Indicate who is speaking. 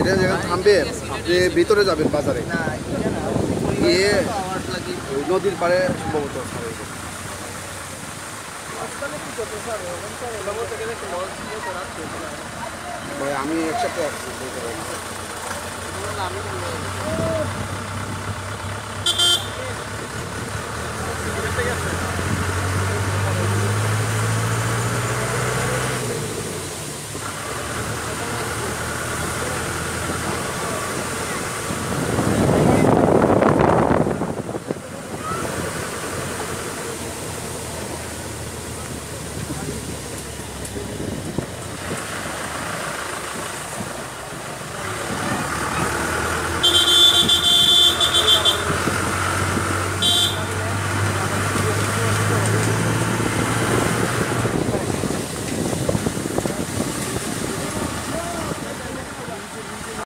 Speaker 1: এটা জায়গা থামবে যে ভিতরে যাবেন বাজারে গিয়ে নদীর পাড়ে সম্ভবত ভাই আমি একসাথে আসছি